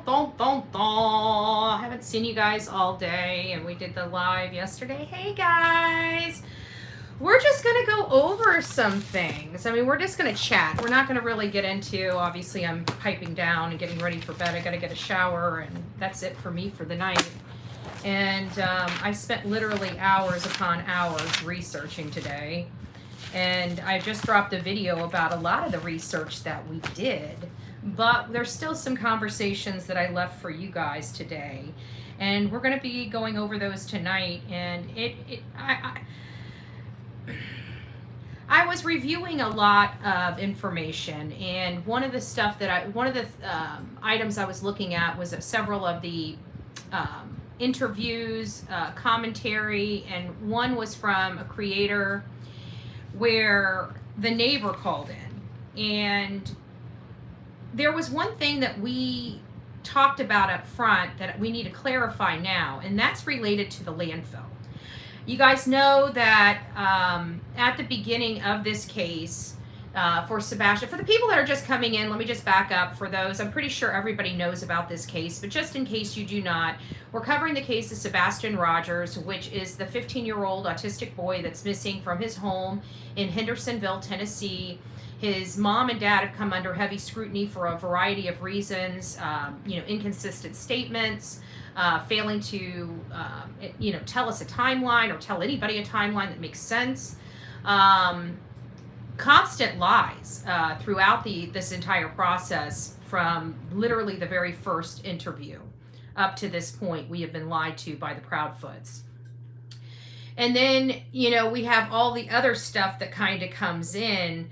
I haven't seen you guys all day, and we did the live yesterday. Hey guys, we're just gonna go over some things. I mean, we're just gonna chat. We're not gonna really get into, obviously I'm piping down and getting ready for bed. I gotta get a shower, and that's it for me for the night. And I spent literally hours upon hours researching today. And I just dropped a video about a lot of the research that we did, but there's still some conversations that I left for you guys today, and we're going to be going over those tonight. And I was reviewing a lot of information, and one of the items I was looking at was several of the interviews, commentary, and one was from a creator where the neighbor called in. And there was one thing that we talked about up front that we need to clarify now, and that's related to the landfill. You guys know that at the beginning of this case, for Sebastian, for the people that are just coming in, let me just back up for those. I'm pretty sure everybody knows about this case, but just in case you do not, we're covering the case of Sebastian Rogers, which is the 15-year-old autistic boy that's missing from his home in Hendersonville, Tennessee. His mom and dad have come under heavy scrutiny for a variety of reasons, inconsistent statements, failing to, tell us a timeline or tell anybody a timeline that makes sense. Constant lies throughout this entire process, from literally the very first interview up to this point. We have been lied to by the Proudfoots. And then, we have all the other stuff that kind of comes in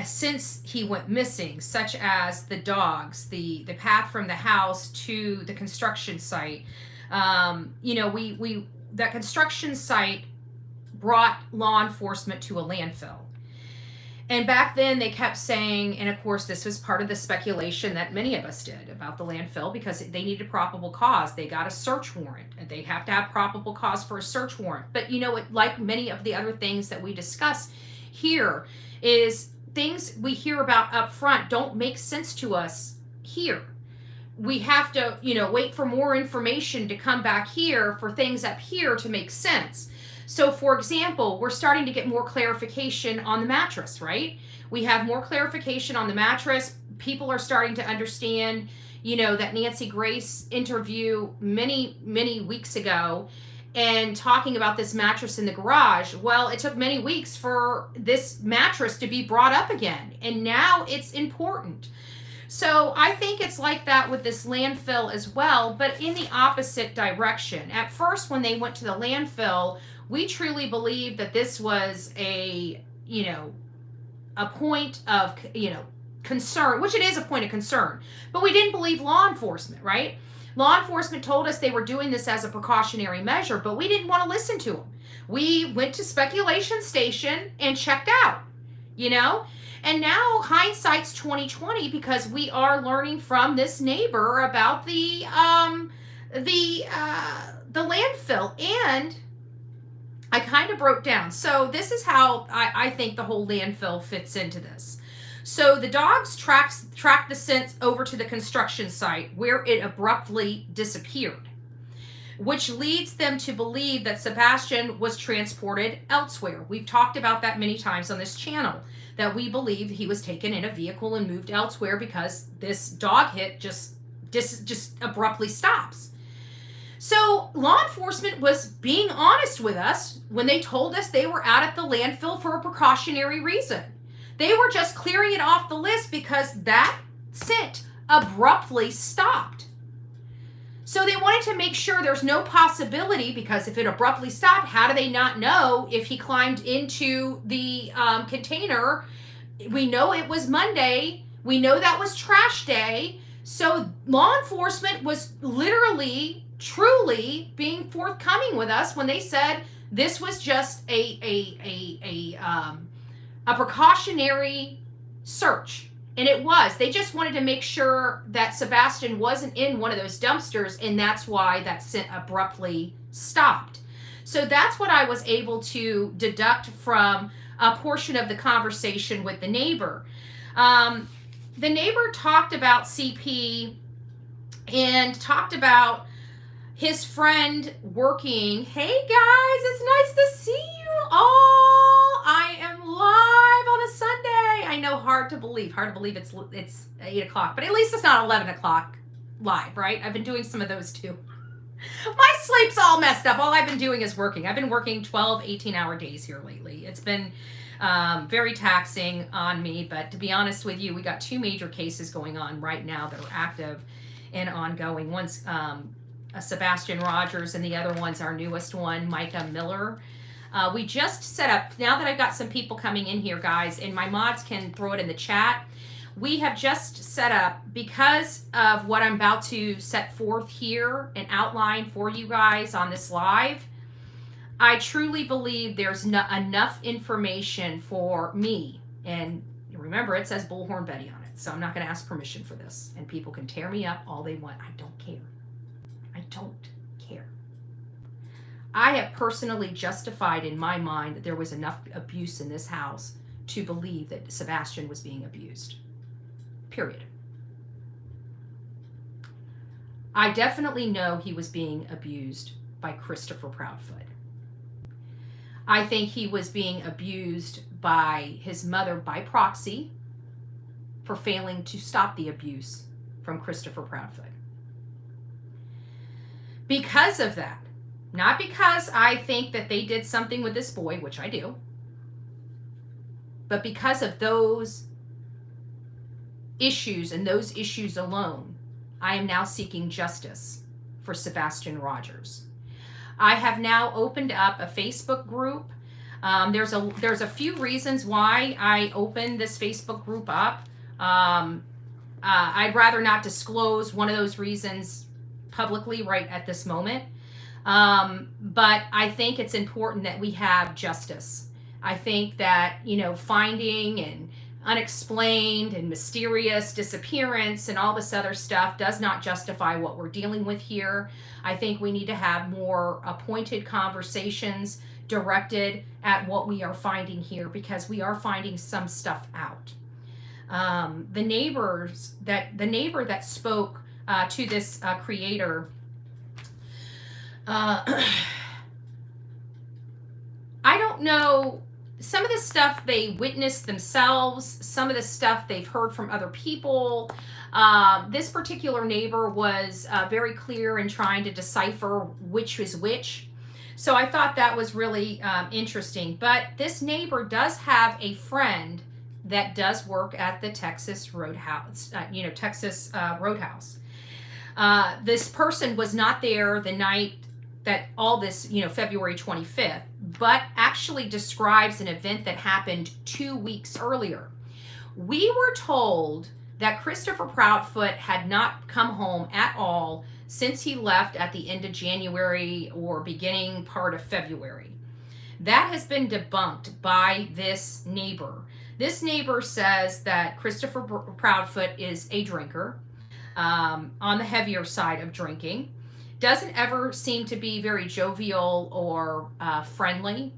since he went missing, such as the dogs, the path from the house to the construction site. That construction site brought law enforcement to a landfill. And back then they kept saying, and of course this was part of the speculation that many of us did about the landfill, because they needed probable cause. They got a search warrant, and they have to have probable cause for a search warrant. But like many of the other things that we discuss here, is things we hear about up front don't make sense to us here. We have to, wait for more information to come back here for things up here to make sense. So, for example, we're starting to get more clarification on the mattress, right? We have more clarification on the mattress. People are starting to understand, that Nancy Grace interview many, many weeks ago, and talking about this mattress in the garage. Well, it took many weeks for this mattress to be brought up again, and now it's important. So I think it's like that with this landfill as well, but in the opposite direction. At first, when they went to the landfill, we truly believed that this was a point of, concern, which it is a point of concern, but we didn't believe law enforcement, right? Law enforcement told us they were doing this as a precautionary measure, but we didn't want to listen to them. We went to speculation station and checked out, and now hindsight's 2020, because we are learning from this neighbor about the landfill. And I kind of broke down. So this is how I think the whole landfill fits into this. So the dogs tracked the scent over to the construction site, where it abruptly disappeared, which leads them to believe that Sebastian was transported elsewhere. We've talked about that many times on this channel, that we believe he was taken in a vehicle and moved elsewhere, because this dog hit just abruptly stops. So law enforcement was being honest with us when they told us they were out at the landfill for a precautionary reason. They were just clearing it off the list because that scent abruptly stopped. So they wanted to make sure there's no possibility, because if it abruptly stopped, how do they not know if he climbed into the container? We know it was Monday. We know that was trash day. So law enforcement was literally, truly being forthcoming with us when they said this was just a precautionary search. And it was. They just wanted to make sure that Sebastian wasn't in one of those dumpsters, and that's why that scent abruptly stopped. So that's what I was able to deduct from a portion of the conversation with the neighbor. The neighbor talked about CP and talked about his friend working. Hey guys, it's nice to see you all. I am live on a Sunday. I know, hard to believe it's 8 o'clock, but at least it's not 11 o'clock live, right? I've been doing some of those too. My sleep's all messed up. All I've been doing is working. I've been working 12, 18-hour days here lately. It's been very taxing on me, but to be honest with you, we got 2 major cases going on right now that are active and ongoing. One's Sebastian Rogers, and the other one's our newest one, Micah Miller. We just set up, now that I've got some people coming in here, guys, and my mods can throw it in the chat, we have just set up, because of what I'm about to set forth here and outline for you guys on this live, I truly believe there's enough information for me. And remember, it says Bullhorn Betty on it, so I'm not going to ask permission for this. And people can tear me up all they want. I don't care. I don't care. I have personally justified in my mind that there was enough abuse in this house to believe that Sebastian was being abused. Period. I definitely know he was being abused by Christopher Proudfoot. I think he was being abused by his mother by proxy for failing to stop the abuse from Christopher Proudfoot. Because of that, not because I think that they did something with this boy, which I do, but because of those issues and those issues alone, I am now seeking justice for Sebastian Rogers. I have now opened up a Facebook group. There's a few reasons why I opened this Facebook group up. I'd rather not disclose one of those reasons publicly right at this moment. But I think it's important that we have justice. I think that, finding and unexplained and mysterious disappearance and all this other stuff does not justify what we're dealing with here. I think we need to have more appointed conversations directed at what we are finding here, because we are finding some stuff out. The neighbor that spoke to this creator, I don't know. Some of the stuff they witnessed themselves, some of the stuff they've heard from other people. This particular neighbor was very clear in trying to decipher which is which. So I thought that was really interesting. But this neighbor does have a friend that does work at the Texas Roadhouse, Roadhouse. This person was not there the night that all this, February 25th, but actually describes an event that happened 2 weeks earlier. We were told that Christopher Proudfoot had not come home at all since he left at the end of January or beginning part of February. That has been debunked by this neighbor. This neighbor says that Christopher Proudfoot is a drinker, on the heavier side of drinking. Doesn't ever seem to be very jovial or friendly.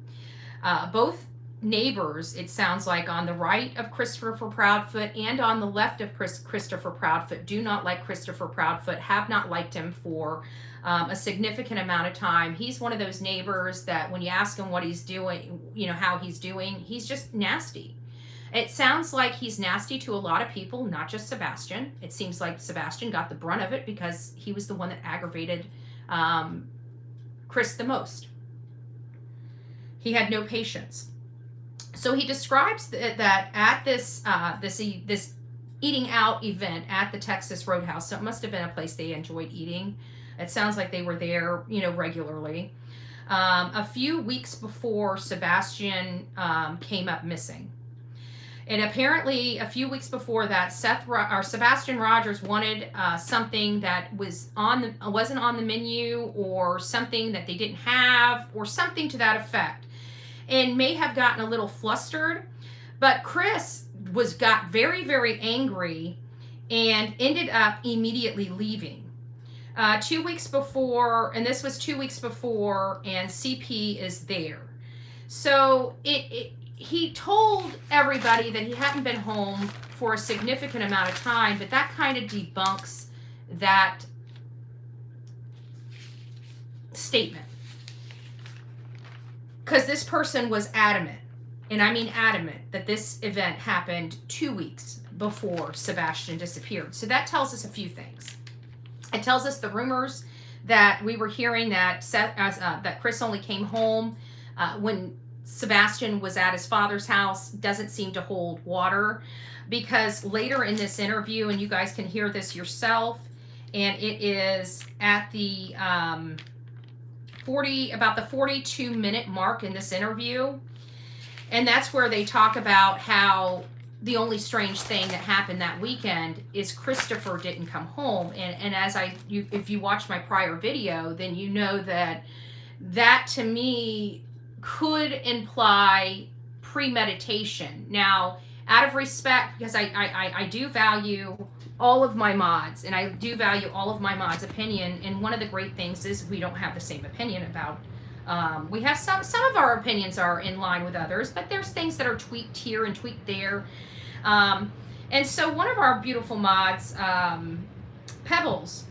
Both neighbors, it sounds like, on the right of Christopher Proudfoot and on the left of Christopher Proudfoot do not like Christopher Proudfoot, have not liked him for a significant amount of time. He's one of those neighbors that when you ask him what he's doing, how he's doing, he's just nasty. It sounds like he's nasty to a lot of people, not just Sebastian. It seems like Sebastian got the brunt of it because he was the one that aggravated Chris the most. He had no patience. So he describes that at this eating out event at the Texas Roadhouse, so it must have been a place they enjoyed eating. It sounds like they were there, regularly. A few weeks before Sebastian came up missing. And apparently, a few weeks before that, Sebastian Rogers wanted something that wasn't on the menu, or something that they didn't have, or something to that effect, and may have gotten a little flustered. But Chris got very, very angry and ended up immediately leaving. 2 weeks before, and this was 2 weeks before, and CP is there. So he told everybody that he hadn't been home for a significant amount of time, but that kind of debunks that statement. Because this person was adamant, and I mean adamant, that this event happened 2 weeks before Sebastian disappeared. So that tells us a few things. It tells us the rumors that we were hearing that that Chris only came home when Sebastian was at his father's house doesn't seem to hold water, because later in this interview, and you guys can hear this yourself, and it is at the about the 42-minute mark in this interview, and that's where they talk about how the only strange thing that happened that weekend is Christopher didn't come home. And as if you watch my prior video, then you know that to me could imply premeditation. Now, out of respect, because I do value all of my mods, and I do value all of my mods' opinion, and one of the great things is we don't have the same opinion about we have some of our opinions are in line with others, but there's things that are tweaked here and tweaked there. And so one of our beautiful mods, Pebbles,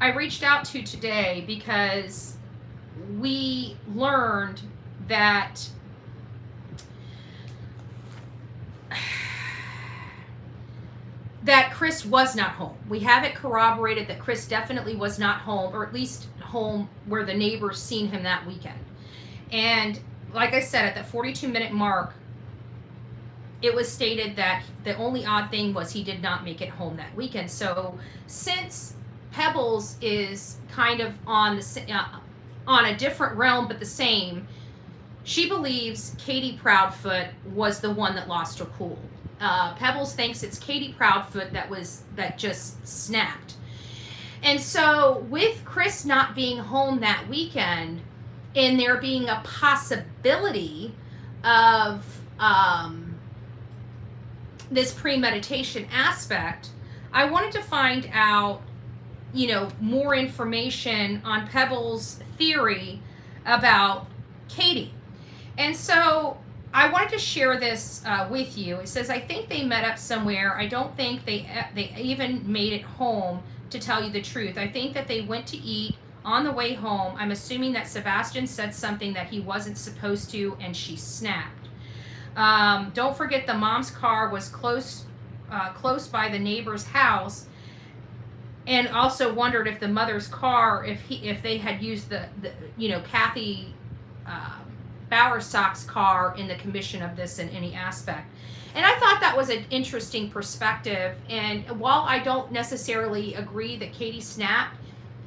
I reached out to today because we learned that Chris was not home. We have it corroborated that Chris definitely was not home, or at least home where the neighbors seen him that weekend. And like I said, at the 42-minute mark, it was stated that the only odd thing was he did not make it home that weekend. So since Pebbles is kind of on a different realm but the same, she believes Katie Proudfoot was the one that lost her cool. Pebbles thinks it's Katie Proudfoot that just snapped. And so with Chris not being home that weekend, and there being a possibility of this premeditation aspect, I wanted to find out, more information on Pebbles' theory about Katie. And so I wanted to share this with you. It says, I think they met up somewhere. I don't think they even made it home, to tell you the truth. I think that they went to eat on the way home. I'm assuming that Sebastian said something that he wasn't supposed to, and she snapped. Don't forget the mom's car was close by the neighbor's house, and also wondered if the mother's car, if they had used the Kathy Bowersock's car in the commission of this in any aspect. And I thought that was an interesting perspective. And while I don't necessarily agree that Katie snapped,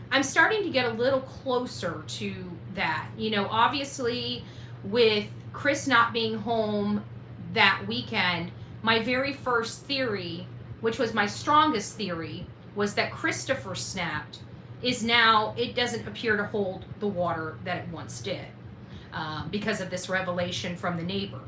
I'm starting to get a little closer to that. Obviously with Chris not being home that weekend, my very first theory, which was my strongest theory, was that Christopher snapped, is now it doesn't appear to hold the water that it once did, because of this revelation from the neighbor.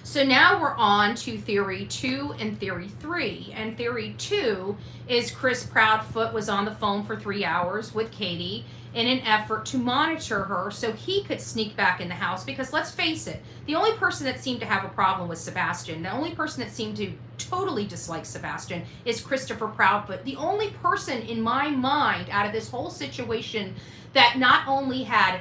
So now we're on to theory 2 and theory 3. And theory 2 is Chris Proudfoot was on the phone for 3 hours with Katie in an effort to monitor her so he could sneak back in the house. Because let's face it, the only person that seemed to have a problem with Sebastian, the only person that seemed to totally dislike Sebastian, is Christopher Proudfoot. The only person in my mind out of this whole situation that not only had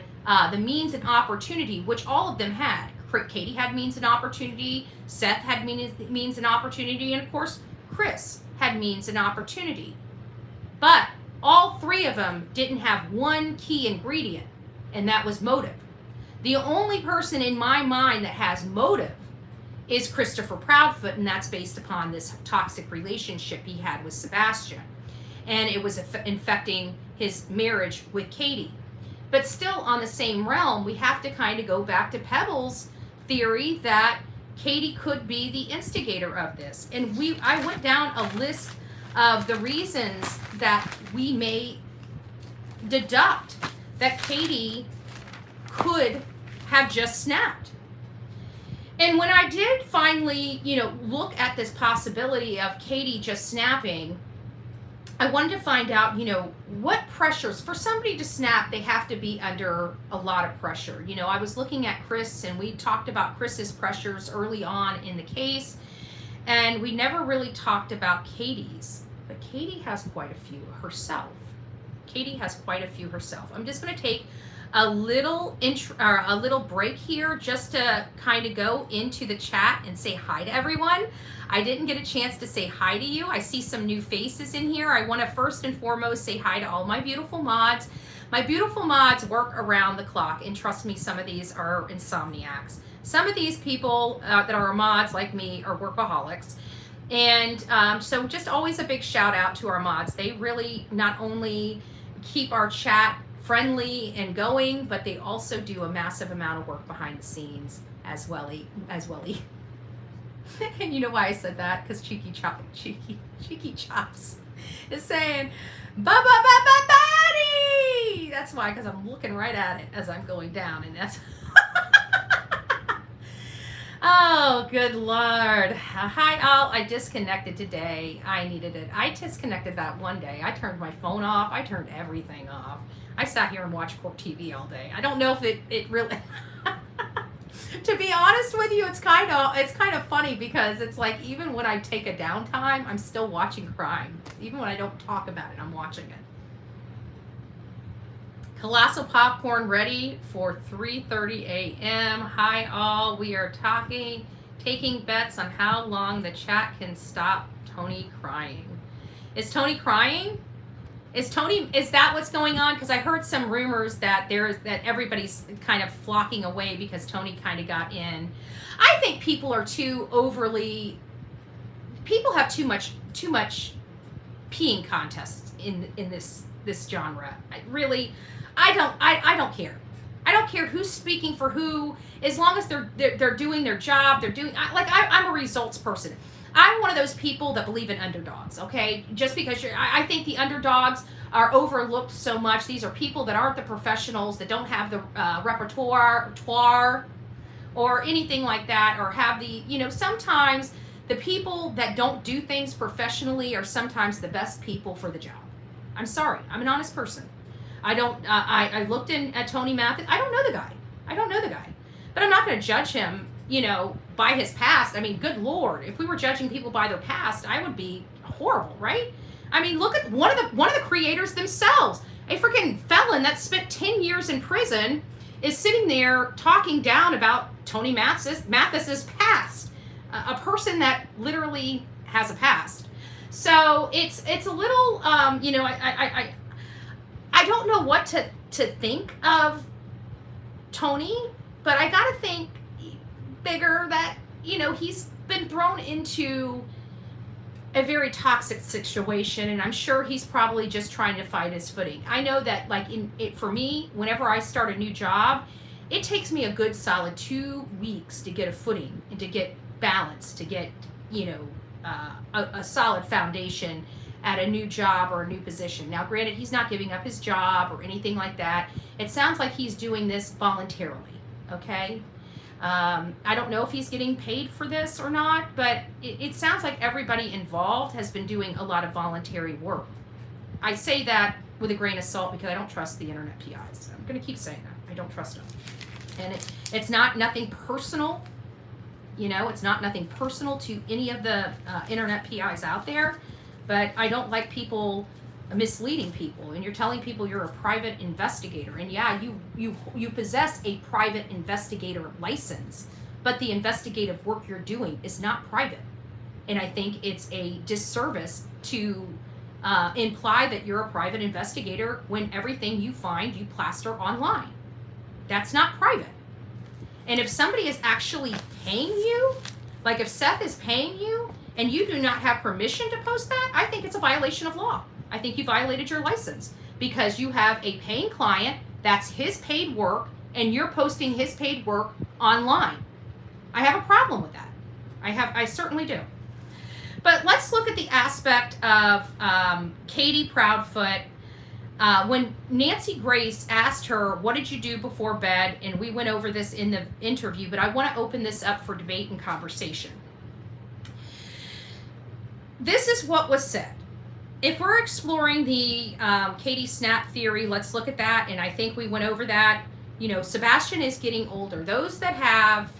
the means and opportunity, which all of them had. Katie had means and opportunity, Seth had means and opportunity, and of course Chris had means and opportunity. But all three of them didn't have one key ingredient, and that was motive. The only person in my mind that has motive is Christopher Proudfoot, and that's based upon this toxic relationship he had with Sebastian. And it was infecting his marriage with Katie. But still on the same realm, we have to kind of go back to Pebbles' theory that Katie could be the instigator of this. And I went down a list of the reasons that we may deduct that Katie could have just snapped. And when I did finally, look at this possibility of Katie just snapping, I wanted to find out, what pressures, for somebody to snap, they have to be under a lot of pressure. I was looking at Chris, and we talked about Chris's pressures early on in the case, and we never really talked about Katie's, but Katie has quite a few herself. Katie has quite a few herself. I'm just going to take a little a little break here just to kind of go into the chat and say hi to everyone. I didn't get a chance to say hi to you. I see some new faces in here. I want to first and foremost say hi to all my beautiful mods. My beautiful mods work around the clock, and trust me, some of these are insomniacs. Some of these people that are mods like me are workaholics. And so just always a big shout out to our mods. They really not only keep our chat friendly and going, but they also do a massive amount of work behind the scenes as well. And you know why I said that? Because Cheeky Chops is saying, buddy! That's why, because I'm looking right at it as I'm going down, and that's... Oh, good Lord. Hi, all. I disconnected today. I needed it. I disconnected that one day. I turned my phone off. I turned everything off. I sat here and watched Court TV all day. I don't know if it really... To be honest with you, it's kind of funny because it's like even when I take a downtime, I'm still watching crime. Even when I don't talk about it, I'm watching it. Colossal popcorn ready for 3:30 a.m. Hi all. We are taking bets on how long the chat can stop Tony crying. Is Tony crying? Is that what's going on? Because I heard some rumors that everybody's kind of flocking away because Tony kind of got in. I think people have too much peeing contests in this genre. I don't care. I don't care who's speaking for who, as long as they're doing their job. I'm a results person. I'm one of those people that believe in underdogs, okay? Just because I think the underdogs are overlooked so much. These are people that aren't the professionals, that don't have the repertoire or anything like that, or have the, sometimes the people that don't do things professionally are sometimes the best people for the job. I'm sorry. I'm an honest person. I looked at Tony Mathis. I don't know the guy. But I'm not going to judge him, by his past. I mean, good Lord, if we were judging people by their past, I would be horrible, right? I mean, look at one of the creators themselves. A freaking felon that spent 10 years in prison is sitting there talking down about Tony Mathis's past. A person that literally has a past. So it's a little, I don't know what to think of Tony, but I gotta think bigger that, he's been thrown into a very toxic situation, and I'm sure he's probably just trying to find his footing. I know that, for me, whenever I start a new job, it takes me a good solid 2 weeks to get a footing and to get balance, to get, a solid foundation at a new job or a new position. Now, granted, he's not giving up his job or anything like that. It sounds like he's doing this voluntarily, okay? I don't know if he's getting paid for this or not, but it sounds like everybody involved has been doing a lot of voluntary work. I say that with a grain of salt because I don't trust the internet PIs. I'm going to keep saying that. I don't trust them. And it's nothing personal. It's not nothing personal to any of the internet PIs out there, but I don't like people misleading people, and you're telling people you're a private investigator, and yeah, you possess a private investigator license, but the investigative work you're doing is not private. And I think it's a disservice to imply that you're a private investigator when everything you find you plaster online. That's not private. And if somebody is actually paying you, like if Seth is paying you and you do not have permission to post that, I think it's a violation of law. I think you violated your license because you have a paying client, that's his paid work, and you're posting his paid work online. I have a problem with that. I certainly do. But let's look at the aspect of Katie Proudfoot. When Nancy Grace asked her, what did you do before bed? And we went over this in the interview, but I want to open this up for debate and conversation. This is what was said. If we're exploring the Katie Snap theory, let's look at that. And I think we went over that. Sebastian is getting older. Those that have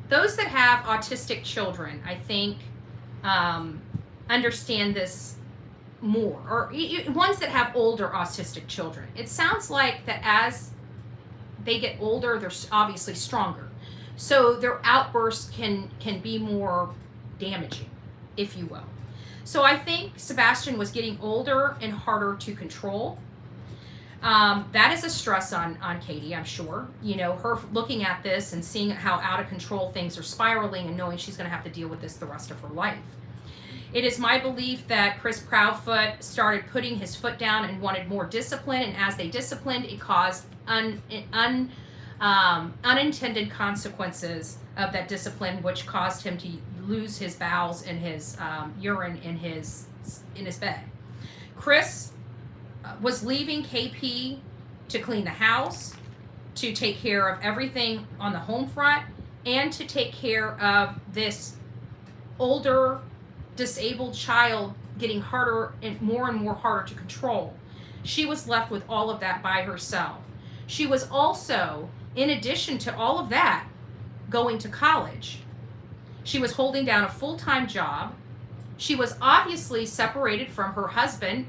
autistic children, I think, understand this more, or ones that have older autistic children. It sounds like that as they get older, they're obviously stronger. So their outbursts can be more damaging, if you will. So I think Sebastian was getting older and harder to control. That is a stress on Katie, I'm sure. You know, her looking at this and seeing how out of control things are spiraling and knowing she's going to have to deal with this the rest of her life. It is my belief that Chris Proudfoot started putting his foot down and wanted more discipline, and as they disciplined, it caused unintended consequences of that discipline, which caused him to lose his bowels and his urine in his bed. Chris was leaving KP to clean the house, to take care of everything on the home front, and to take care of this older disabled child getting harder and more harder to control. She was left with all of that by herself. She was also, in addition to all of that, going to college. She was holding down a full-time job. She was obviously separated from her husband,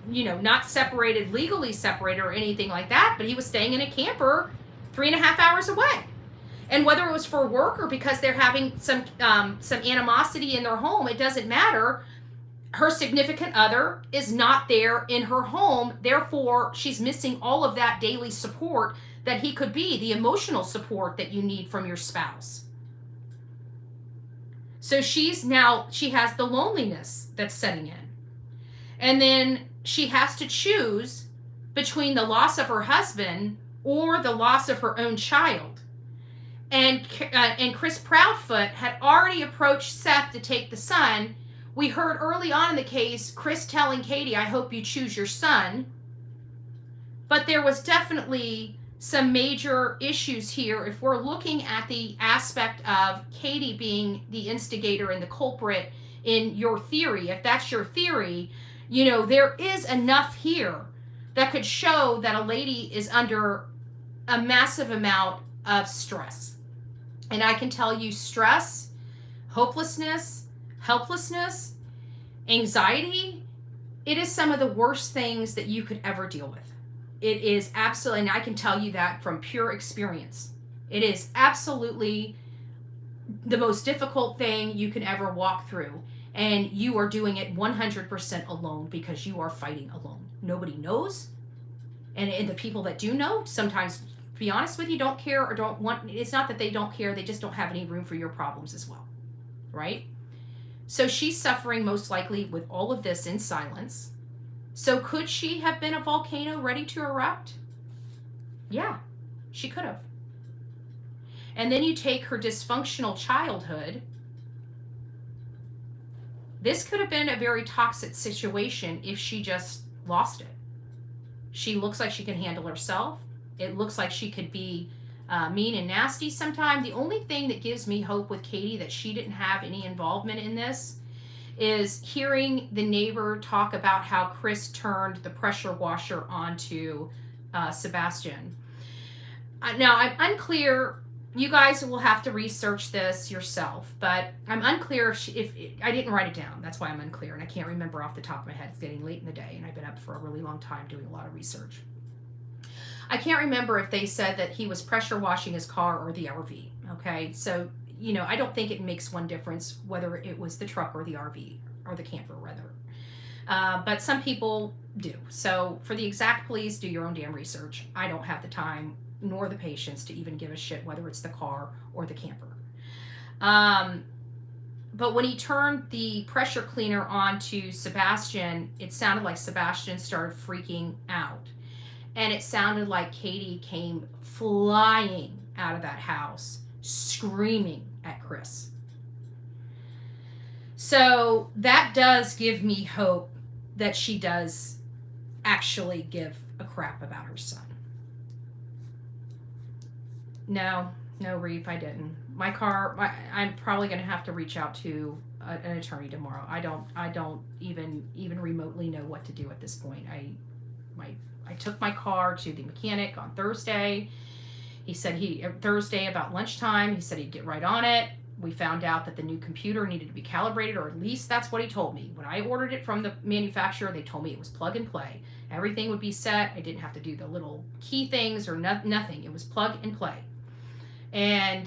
you know, not separated, legally separated or anything like that, but he was staying in a camper 3.5 hours away. And whether it was for work or because they're having some animosity in their home, it doesn't matter. Her significant other is not there in her home. Therefore, she's missing all of that daily support that he could be, the emotional support that you need from your spouse. So she has the loneliness that's setting in. And then she has to choose between the loss of her husband or the loss of her own child. And Chris Proudfoot had already approached Seth to take the son. We heard early on in the case, Chris telling Katie, I hope you choose your son. But there was definitely some major issues here if we're looking at the aspect of Katie being the instigator and the culprit in your theory. If that's your theory, you know, there is enough here that could show that a lady is under a massive amount of stress. And I can tell you stress, hopelessness, helplessness, anxiety, it is some of the worst things that you could ever deal with. It is absolutely, and I can tell you that from pure experience. It is absolutely the most difficult thing you can ever walk through. And you are doing it 100% alone because you are fighting alone. Nobody knows. And the people that do know, sometimes, to be honest with you, don't care or don't want, it's not that they don't care, they just don't have any room for your problems as well. Right? So she's suffering most likely with all of this in silence. So could she have been a volcano ready to erupt? Yeah, she could have. And then you take her dysfunctional childhood. This could have been a very toxic situation if she just lost it. She looks like she can handle herself. It looks like she could be mean and nasty sometimes. The only thing that gives me hope with Katie that she didn't have any involvement in this is hearing the neighbor talk about how Chris turned the pressure washer onto Sebastian. Now, I'm unclear. You guys will have to research this yourself, but I'm unclear if I didn't write it down. That's why I'm unclear, and I can't remember off the top of my head. It's getting late in the day, and I've been up for a really long time doing a lot of research. I can't remember if they said that he was pressure washing his car or the RV. Okay, so you know, I don't think it makes one difference whether it was the truck or the RV or the camper, rather. But some people do. So for the exact, please do your own damn research. I don't have the time nor the patience to even give a shit whether it's the car or the camper. But when he turned the pressure cleaner onto Sebastian, it sounded like Sebastian started freaking out. And it sounded like Katie came flying out of that house, screaming at Chris. So that does give me hope that she does actually give a crap about her son. No, Reef, I didn't. My car, I'm probably going to have to reach out to an attorney tomorrow. I don't even remotely know what to do at this point. I took my car to the mechanic on Thursday. He said Thursday about lunchtime, he said he'd get right on it. We found out that the new computer needed to be calibrated, or at least that's what he told me. When I ordered it from the manufacturer, they told me it was plug and play. Everything would be set. I didn't have to do the little key things or nothing. It was plug and play.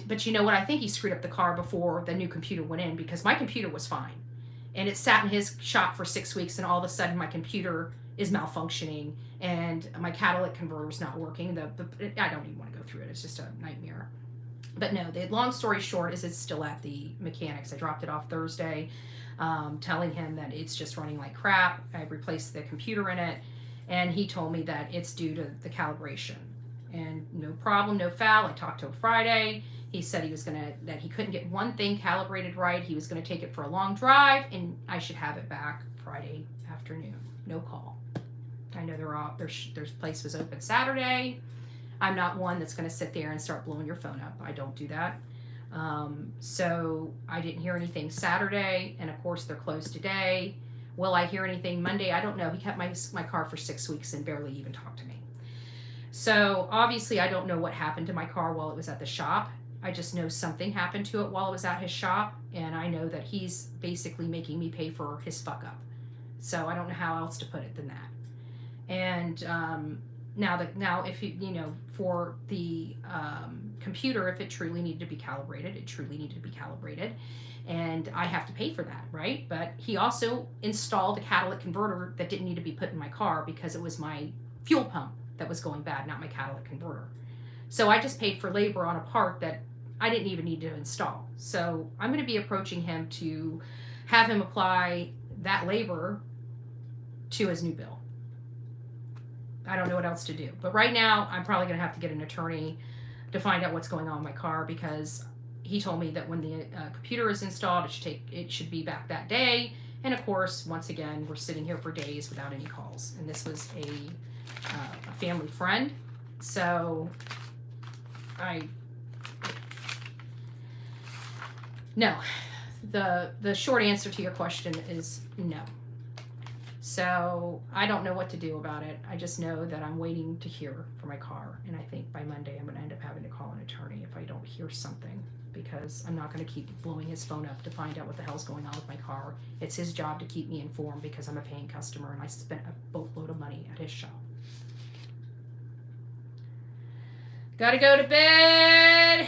But you know what? I think he screwed up the car before the new computer went in, because my computer was fine. And it sat in his shop for 6 weeks, and all of a sudden my computer is malfunctioning and my catalytic converter is not working. I don't even want to go through it. It's just a nightmare. But no, the long story short is it's still at the mechanics. I dropped it off Thursday, telling him that it's just running like crap. I replaced the computer in it, and he told me that it's due to the calibration. And no problem, no foul. I talked to him Friday. He said that he couldn't get one thing calibrated right. He was gonna take it for a long drive, and I should have it back Friday afternoon. No call. I know their place was open Saturday. I'm not one that's gonna sit there and start blowing your phone up. I don't do that. So I didn't hear anything Saturday, and of course they're closed today. Will I hear anything Monday? I don't know. He kept my car for 6 weeks and barely even talked to me. So obviously I don't know what happened to my car while it was at the shop. I just know something happened to it while it was at his shop, and I know that he's basically making me pay for his fuck up. So I don't know how else to put it than that. And now if for the computer, if it truly needed to be calibrated, it truly needed to be calibrated, and I have to pay for that, right? But he also installed a catalytic converter that didn't need to be put in my car because it was my fuel pump that was going bad, not my catalytic converter. So I just paid for labor on a part that I didn't even need to install. So I'm going to be approaching him to have him apply that labor to his new bill. I don't know what else to do. But right now, I'm probably going to have to get an attorney to find out what's going on with my car, because he told me that when the computer is installed, it should be back that day. And of course, once again, we're sitting here for days without any calls. And this was a family friend. So no. The short answer to your question is no. So I don't know what to do about it. I just know that I'm waiting to hear from my car, and I think by Monday I'm going to end up having to call an attorney if I don't hear something, because I'm not going to keep blowing his phone up to find out what the hell's going on with my car. It's his job to keep me informed, because I'm a paying customer and I spent a boatload of money at his shop. Gotta go to bed.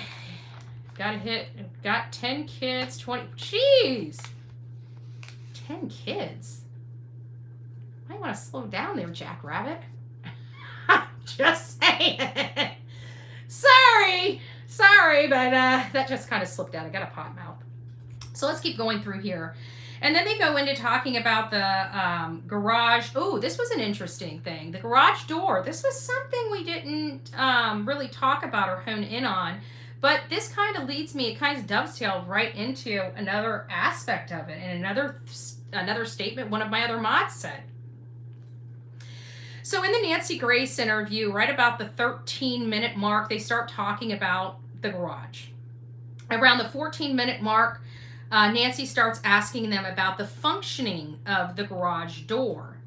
Got 10 kids, 20. Jeez. 10 kids. I want to slow down there, Jackrabbit. Just saying. Sorry, but that just kind of slipped out. I got a pot mouth. So let's keep going through here. And then they go into talking about the garage. Oh, this was an interesting thing. The garage door. This was something we didn't really talk about or hone in on. But this kind of leads me, it kind of dovetailed right into another aspect of it, and another statement one of my other mods said. So in the Nancy Grace interview, right about the 13-minute mark, they start talking about the garage. Around the 14-minute mark, Nancy starts asking them about the functioning of the garage door.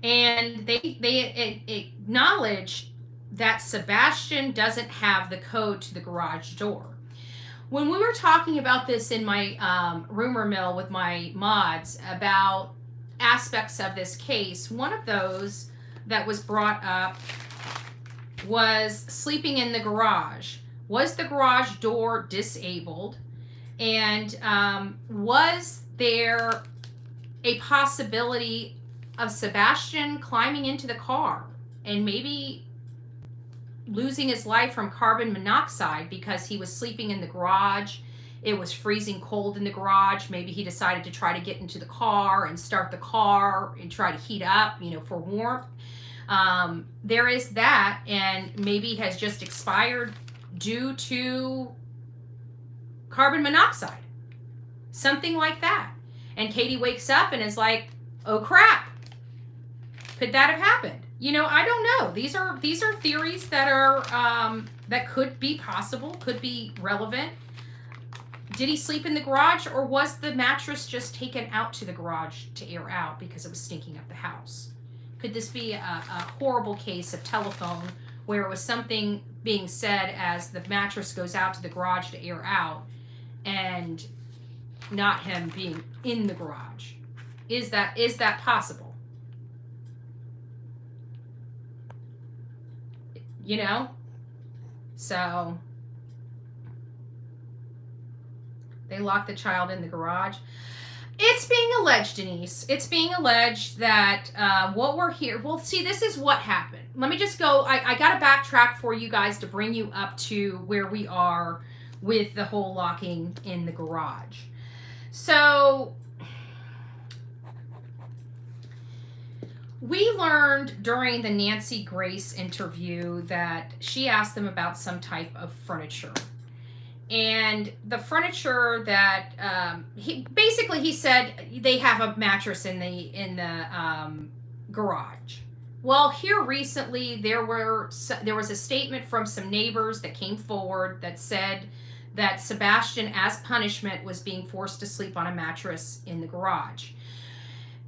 And they acknowledge that Sebastian doesn't have the code to the garage door. When we were talking about this in my rumor mill with my mods about aspects of this case, one of those that was brought up was sleeping in the garage. Was the garage door disabled? And was there a possibility of Sebastian climbing into the car and maybe losing his life from carbon monoxide because he was sleeping in the garage? It was freezing cold in the garage. Maybe he decided to try to get into the car and start the car and try to heat up, for warmth. There is that, and maybe has just expired due to carbon monoxide. Something like that. And Katie wakes up and is like, oh crap. Could that have happened? I don't know. These are theories that are that could be possible, could be relevant. Did he sleep in the garage, or was the mattress just taken out to the garage to air out because it was stinking up the house? Could this be a horrible case of telephone where it was something being said as the mattress goes out to the garage to air out, and not him being in the garage. Is that possible? You know? So they locked the child in the garage. It's being alleged, Denise. It's being alleged that what we're here. Well, see, this is what happened. Let me just go. I got to backtrack for you guys to bring you up to where we are with the whole locking in the garage. So we learned during the Nancy Grace interview that she asked them about some type of furniture. And the furniture that he said they have a mattress in the garage. Well, here recently there was a statement from some neighbors that came forward that said that Sebastian, as punishment, was being forced to sleep on a mattress in the garage.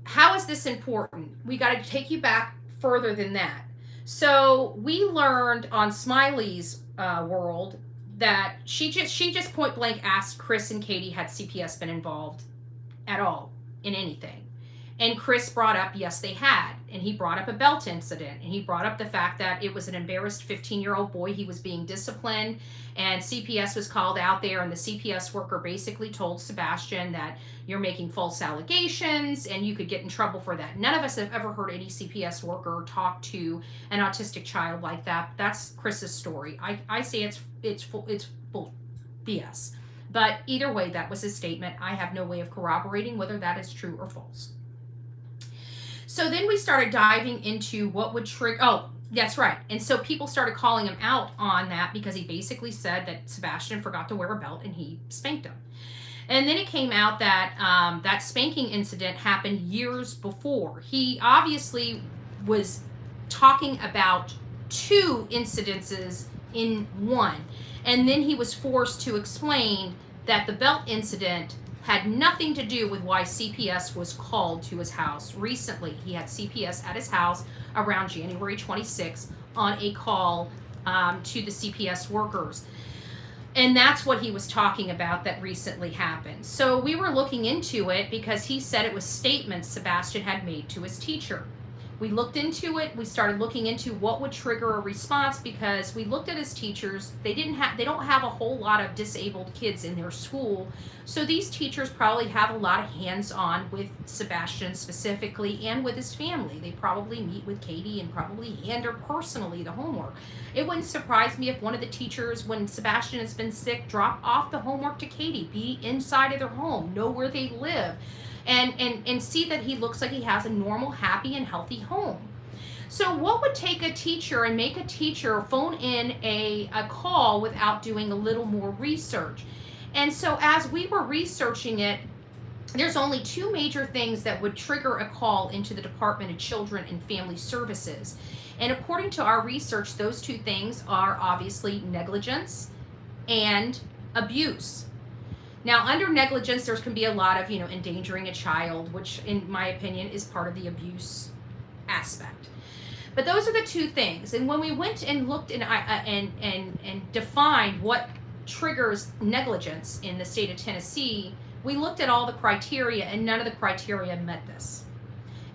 How is this important? We got to take you back further than that. So we learned on Smiley's world that she just point blank asked Chris and Katie had CPS been involved at all in anything. And Chris brought up, yes, they had. And he brought up a belt incident. And he brought up the fact that it was an embarrassed 15-year-old boy. He was being disciplined. And CPS was called out there. And the CPS worker basically told Sebastian that you're making false allegations and you could get in trouble for that. None of us have ever heard any CPS worker talk to an autistic child like that. That's Chris's story. I say it's full BS. But either way, that was his statement. I have no way of corroborating whether that is true or false. So then we started diving into what would trigger. Oh, that's right. And so people started calling him out on that because he basically said that Sebastian forgot to wear a belt and he spanked him. And then it came out that that spanking incident happened years before. He obviously was talking about 2 incidences in one. And then he was forced to explain that the belt incident had nothing to do with why CPS was called to his house. Recently, he had CPS at his house around January 26th on a call to the CPS workers. And that's what he was talking about that recently happened. So we were looking into it because he said it was statements Sebastian had made to his teacher. We looked into it. We started looking into what would trigger a response because we looked at his teachers. They don't have a whole lot of disabled kids in their school. So these teachers probably have a lot of hands-on with Sebastian specifically and with his family. They probably meet with Katie and probably hand her personally the homework. It wouldn't surprise me if one of the teachers, when Sebastian has been sick, drop off the homework to Katie, be inside of their home, know where they live, and see that he looks like he has a normal, happy, and healthy home. So what would take a teacher and make a teacher phone in a call without doing a little more research? And so as we were researching it, there's only 2 major things that would trigger a call into the Department of Children and Family Services. And according to our research, those 2 things are obviously negligence and abuse. Now, under negligence, there can be a lot of, endangering a child, which in my opinion is part of the abuse aspect. But those are the 2 things. And when we went and looked and defined what triggers negligence in the state of Tennessee, we looked at all the criteria and none of the criteria met this.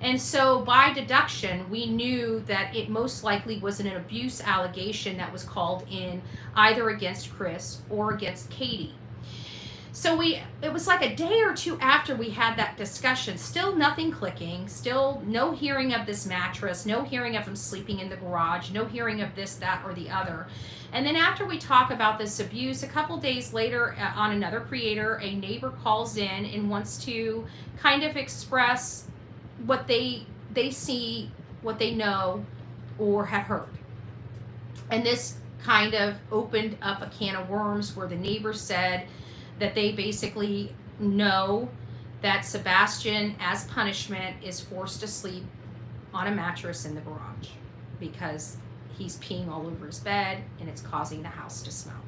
And so by deduction, we knew that it most likely was an abuse allegation that was called in either against Chris or against Katie. So it was like a day or 2 after we had that discussion, still nothing clicking, still no hearing of this mattress, no hearing of him sleeping in the garage, no hearing of this, that, or the other. And then after we talk about this abuse, a couple days later on another creator, a neighbor calls in and wants to kind of express what they see, what they know, or have heard. And this kind of opened up a can of worms where the neighbor said that they basically know that Sebastian, as punishment, is forced to sleep on a mattress in the garage because he's peeing all over his bed and it's causing the house to smell.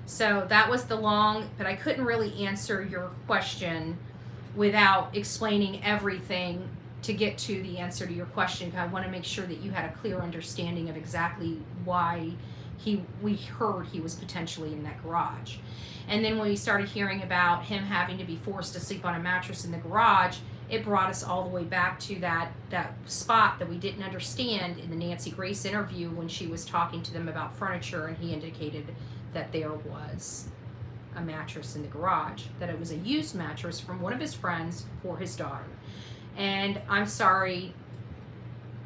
So that was the long, but I couldn't really answer your question without explaining everything to get to the answer to your question. I want to make sure that you had a clear understanding of exactly why we heard he was potentially in that garage. And then when we started hearing about him having to be forced to sleep on a mattress in the garage, it brought us all the way back to that spot that we didn't understand in the Nancy Grace interview when she was talking to them about furniture, and he indicated that there was a mattress in the garage, that it was a used mattress from one of his friends for his daughter. And I'm sorry,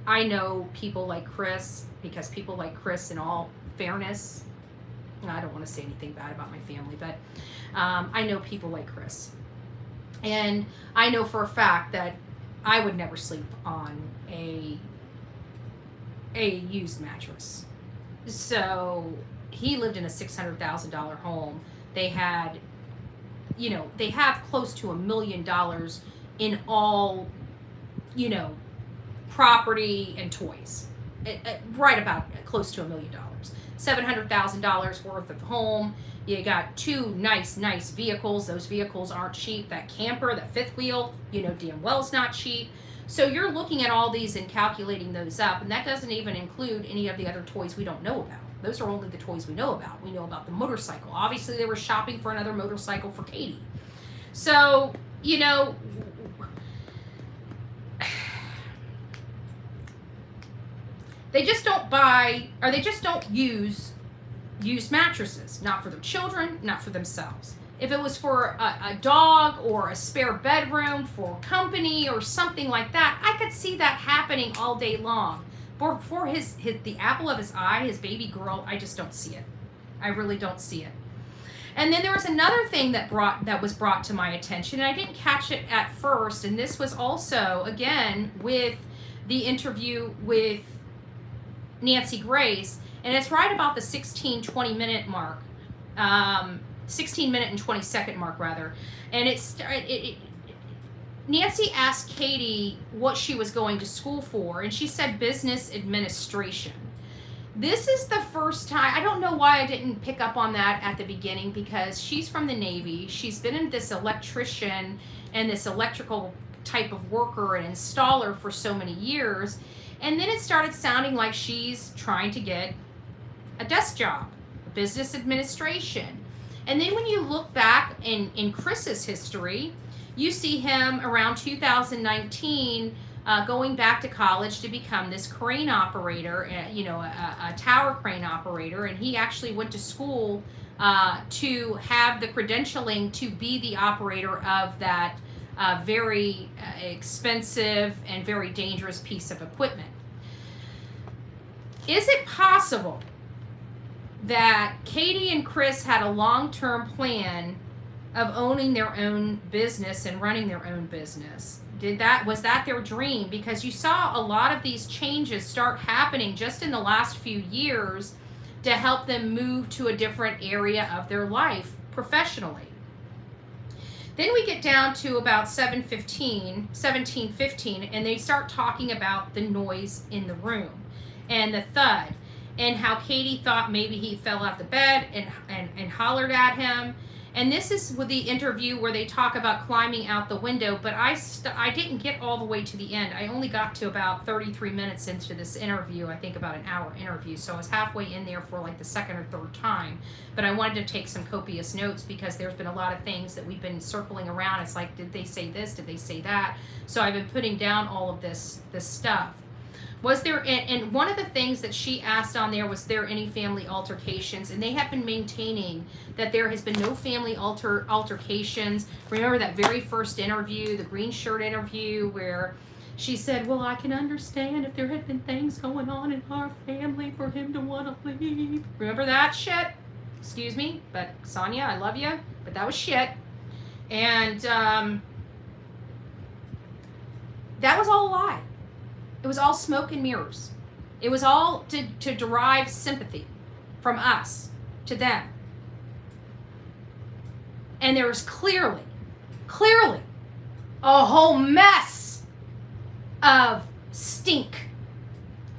I know people like Chris, because people like Chris, in all fairness, I don't want to say anything bad about my family, but I know people like Chris. And I know for a fact that I would never sleep on a used mattress. So he lived in a $600,000 home. They had, they have close to $1 million in all, property and toys. Right about close to $1 million. $700,000 worth of home. You got 2 nice vehicles. Those vehicles aren't cheap. That camper, that fifth wheel, damn well is not cheap. So you're looking at all these and calculating those up, and that doesn't even include any of the other toys we don't know about. Those are only the toys we know about. We know about the motorcycle. Obviously, they were shopping for another motorcycle for Katie. So, they just don't buy, or they just don't use used mattresses. Not for their children, not for themselves. If it was for a dog or a spare bedroom for company or something like that, I could see that happening all day long. But for the apple of his eye, his baby girl, I just don't see it. I really don't see it. And then there was another thing that was brought to my attention, and I didn't catch it at first, and this was also, again, with the interview with Nancy Grace, and it's right about the 16-20 minute mark, 16 minute and 20 second mark rather, and Nancy asked Katie what she was going to school for, and she said business administration. This is the first time, I don't know why I didn't pick up on that at the beginning, because she's from the Navy. She's been in this electrician and this electrical type of worker and installer for so many years. And then it started sounding like she's trying to get a desk job, business administration. And then when you look back in Chris's history, you see him around 2019 going back to college to become this crane operator, a tower crane operator. And he actually went to school to have the credentialing to be the operator of that very expensive and very dangerous piece of equipment. Is it possible that Katie and Chris had a long-term plan of owning their own business and running their own business? Was that their dream? Because you saw a lot of these changes start happening just in the last few years to help them move to a different area of their life professionally. Then we get down to about 17:15, and they start talking about the noise in the room and the thud, and how Katie thought maybe he fell out the bed and hollered at him. And this is with the interview where they talk about climbing out the window, but I didn't get all the way to the end. I only got to about 33 minutes into this interview, I think about an hour interview, so I was halfway in there for like the second or third time. But I wanted to take some copious notes because there's been a lot of things that we've been circling around. It's like, did they say this? Did they say that? So I've been putting down all of this stuff. Was there, and one of the things that she asked on there, was there any family altercations? And they have been maintaining that there has been no family altercations. Remember that very first interview, the green shirt interview, where she said, well, I can understand if there had been things going on in our family for him to want to leave. Remember that shit? Excuse me, but Sonia, I love you, but that was shit. And that was all a lie. It was all smoke and mirrors. It was all to derive sympathy from us to them. And there was clearly a whole mess of stink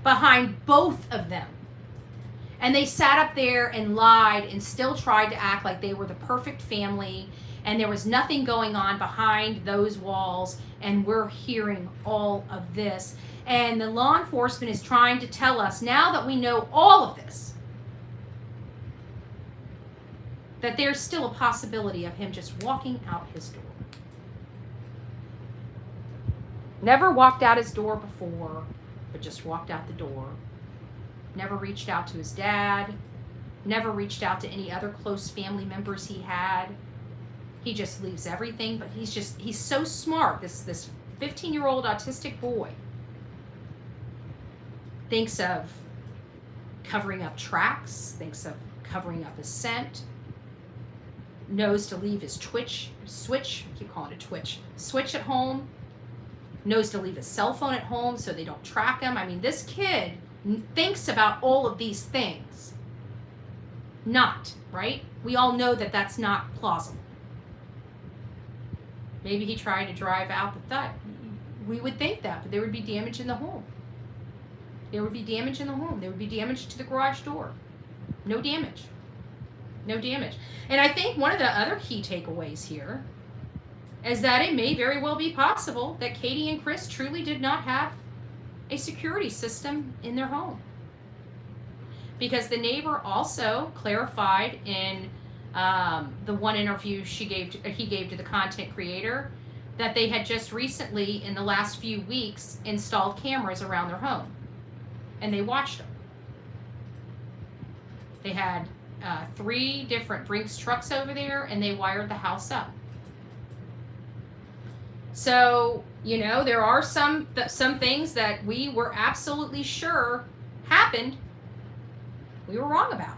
behind both of them. And they sat up there and lied and still tried to act like they were the perfect family, and there was nothing going on behind those walls, and we're hearing all of this. And the law enforcement is trying to tell us, now that we know all of this, that there's still a possibility of him just walking out his door. Never walked out his door before, but just walked out the door. Never reached out to his dad. Never reached out to any other close family members he had. He just leaves everything, but he's so smart. This 15-year-old autistic boy thinks of covering up tracks, thinks of covering up his scent, knows to leave his switch at home, knows to leave his cell phone at home so they don't track him. I mean, this kid thinks about all of these things. Not, right? We all know that that's not plausible. Maybe he tried to drive out the thought. We would think that, but there would be damage in the home. There would be damage in the home. There would be damage to the garage door. No damage. No damage. And I think one of the other key takeaways here is that it may very well be possible that Katie and Chris truly did not have a security system in their home. Because the neighbor also clarified in the one interview he gave to the content creator that they had just recently, in the last few weeks, installed cameras around their home. And they watched them. They had 3 different Brinks trucks over there, and they wired the house up. So, you know, there are some things that we were absolutely sure happened we were wrong about.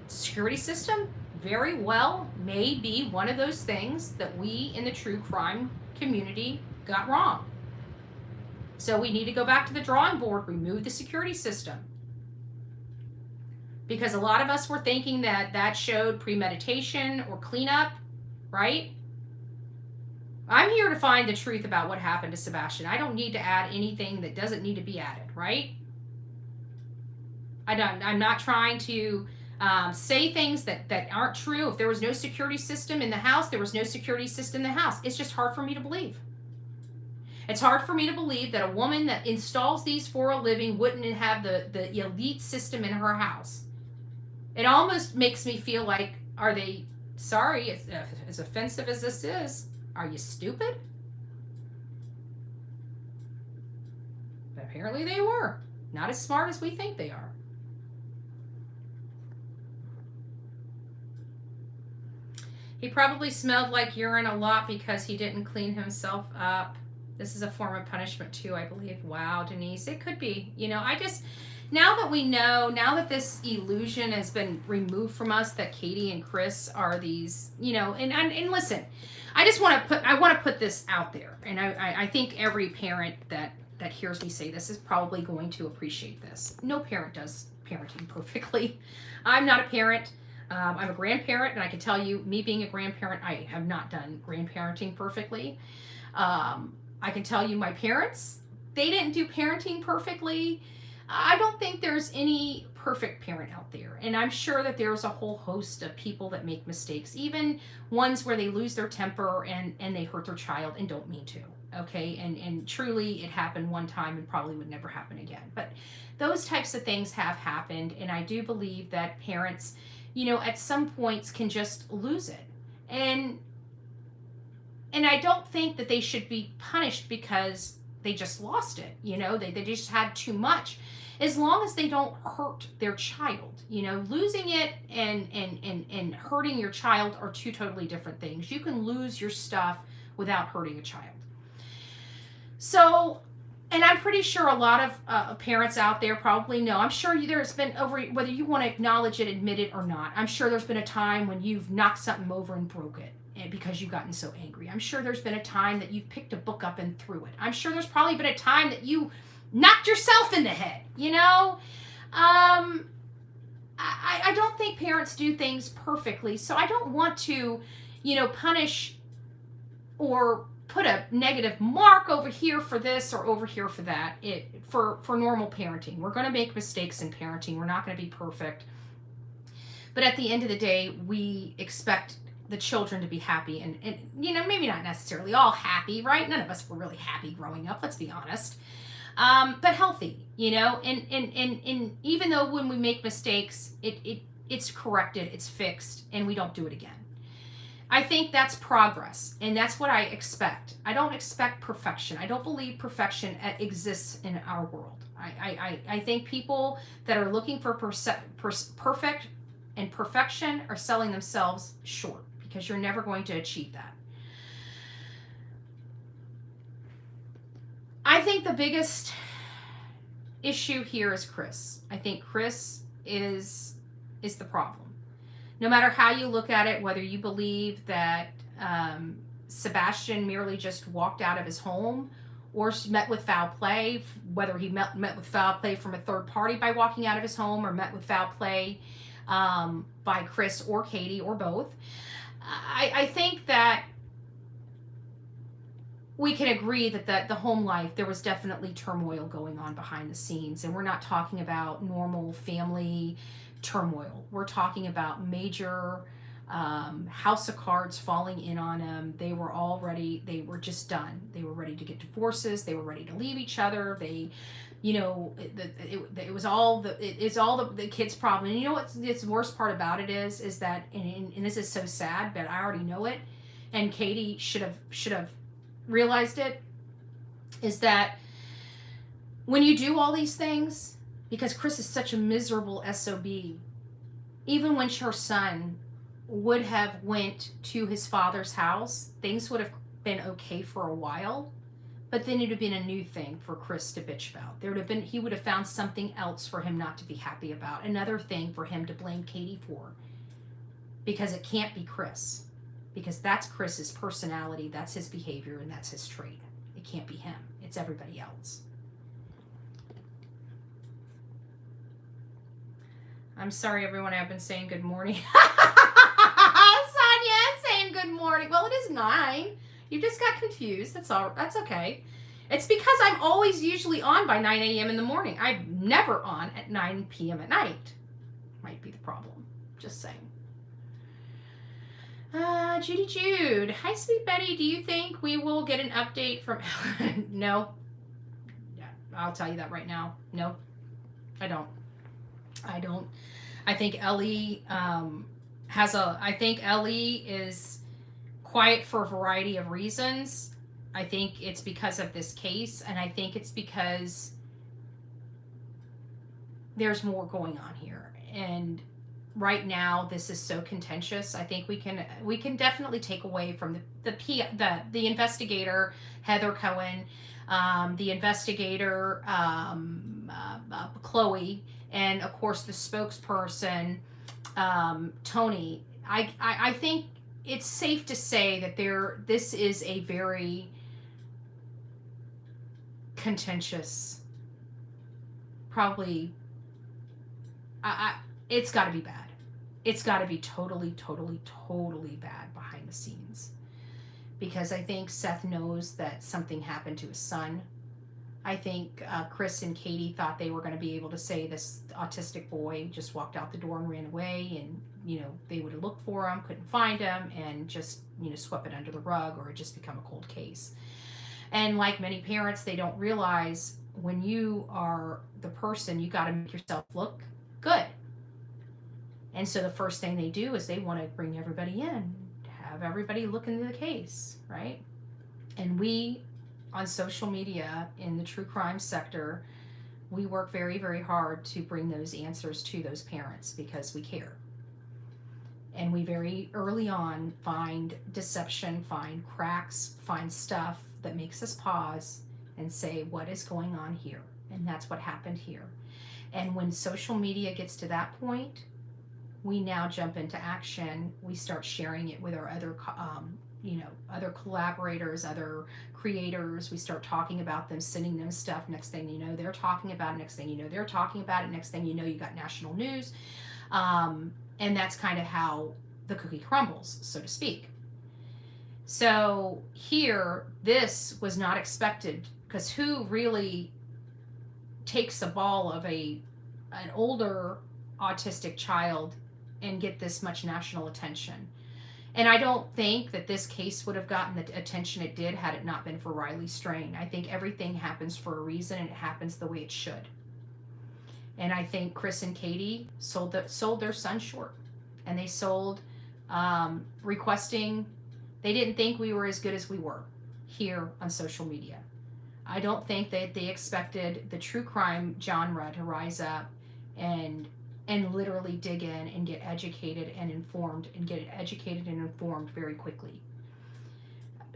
Security system very well may be one of those things that we in the true crime community got wrong. So we need to go back to the drawing board, remove the security system. Because a lot of us were thinking that showed premeditation or cleanup, right? I'm here to find the truth about what happened to Sebastian. I don't need to add anything that doesn't need to be added, right? I'm not trying to say things that aren't true. If there was no security system in the house, there was no security system in the house. It's just hard for me to believe. It's hard for me to believe that a woman that installs these for a living wouldn't have the elite system in her house. It almost makes me feel like, are they, sorry, as offensive as this is, are you stupid? But apparently they were. Not as smart as we think they are. He probably smelled like urine a lot because he didn't clean himself up. This is a form of punishment too, I believe. Wow, Denise, it could be. You know, now that we know, now that this illusion has been removed from us, that Katie and Chris are these, you know, and listen, I want to put this out there, and I think every parent that hears me say this is probably going to appreciate this. No parent does parenting perfectly. I'm not a parent. I'm a grandparent, and I can tell you, me being a grandparent, I have not done grandparenting perfectly. I can tell you my parents, they didn't do parenting perfectly. I don't think there's any perfect parent out there. And I'm sure that there's a whole host of people that make mistakes, even ones where they lose their temper and they hurt their child and don't mean to. Okay. And truly it happened one time and probably would never happen again. But those types of things have happened. And I do believe that parents, you know, at some points can just lose it. And I don't think that they should be punished because they just lost it. You know, they just had too much. As long as they don't hurt their child, you know, losing it and hurting your child are 2 totally different things. You can lose your stuff without hurting a child. So, and I'm pretty sure a lot of parents out there probably know. I'm sure there's been whether you want to acknowledge it, admit it or not. I'm sure there's been a time when you've knocked something over and broke it. And because you've gotten so angry. I'm sure there's been a time that you picked a book up and threw it. I'm sure there's probably been a time that you knocked yourself in the head, you know? I don't think parents do things perfectly, so I don't want to, you know, punish or put a negative mark over here for this or over here for that. For normal parenting. We're going to make mistakes in parenting. We're not going to be perfect. But at the end of the day, we expect the children to be happy and you know, maybe not necessarily all happy, right? None of us were really happy growing up, let's be honest. But healthy, you know, and even though when we make mistakes, it's corrected, it's fixed, and we don't do it again. I think that's progress, and that's what I expect. I don't expect perfection. I don't believe perfection exists in our world. I think people that are looking for perfect and perfection are selling themselves short, because you're never going to achieve that. I think the biggest issue here is Chris. I think Chris is the problem. No matter how you look at it, whether you believe that Sebastian merely just walked out of his home or met with foul play, whether he met with foul play from a third party by walking out of his home, or met with foul play by Chris or Katie, or both, I think that we can agree that the home life, there was definitely turmoil going on behind the scenes. And we're not talking about normal family turmoil. We're talking about major house of cards falling in on them. They were just done. They were ready to get divorces. They were ready to leave each other. They, it was all the kids' problem. And you know what's the worst part about it is that, and this is so sad, but I already know it, and Katie should have realized it, is that when you do all these things, because Chris is such a miserable SOB, even when her son would have went to his father's house, things would have been okay for a while, but then it would have been a new thing for Chris to bitch about. He would have found something else for him not to be happy about, another thing for him to blame Katie for, because it can't be Chris, because that's Chris's personality, that's his behavior, and that's his trait. It can't be him. It's everybody else. I'm sorry, everyone. I've been saying good morning. Sonia saying good morning. Well, it is 9. You just got confused. That's all. That's okay. It's because I'm always usually on by 9 a.m. in the morning. I'm never on at 9 p.m. at night. Might be the problem. Just saying. Jude. Hi, sweet Betty. Do you think we will get an update from... No. Yeah, I'll tell you that right now. No, I don't. I think Ellie I think Ellie is quiet for a variety of reasons. I think it's because of this case, and I think it's because there's more going on here. And right now, this is so contentious. I think we can definitely take away from the investigator, Heather Cohen, the investigator, Chloe, and of course the spokesperson, Tony. I think it's safe to say that this is a very contentious, probably, it's got to be bad. It's got to be totally, totally, totally bad behind the scenes. Because I think Seth knows that something happened to his son. I think Chris and Katie thought they were going to be able to say this autistic boy just walked out the door and ran away, and they would have looked for him, couldn't find him, and just swept it under the rug, or it just become a cold case. And like many parents, they don't realize when you are the person, you got to make yourself look good. And so the first thing they do is they want to bring everybody in, have everybody look into the case, right? And we, on social media, in the true crime sector, we work very, very hard to bring those answers to those parents because we care. And we very early on find deception, find cracks, find stuff that makes us pause and say, what is going on here? And that's what happened here. And when social media gets to that point, we now jump into action. We start sharing it with our other other collaborators, other creators. We start talking about them, sending them stuff. Next thing you know, they're talking about it. Next thing you know, they're talking about it. Next thing you know, you got national news. And that's kind of how the cookie crumbles, so to speak. So here, this was not expected, because who really takes a ball of an older autistic child and get this much national attention? And I don't think that this case would have gotten the attention it did had it not been for Riley Strain. I think everything happens for a reason, and it happens the way it should. And I think Chris and Katie sold their son short. And they sold requesting, they didn't think we were as good as we were here on social media. I don't think that they expected the true crime genre to rise up and literally dig in and get educated and informed very quickly.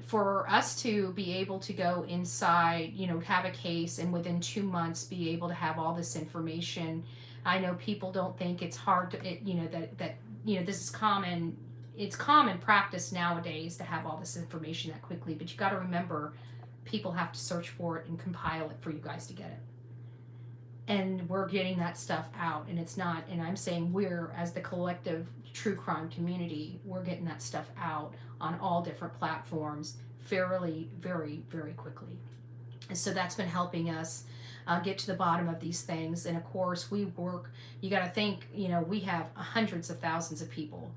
For us to be able to go inside, have a case and within 2 months be able to have all this information. I know people don't think it's hard to, this is common. It's common practice nowadays to have all this information that quickly, but you got to remember, people have to search for it and compile it for you guys to get it. And we're getting that stuff out, and it's not, and I'm saying we're, as the collective true crime community, we're getting that stuff out on all different platforms fairly, very, very quickly. And so that's been helping us get to the bottom of these things. And of course, we work, you got to think, we have hundreds of thousands of people,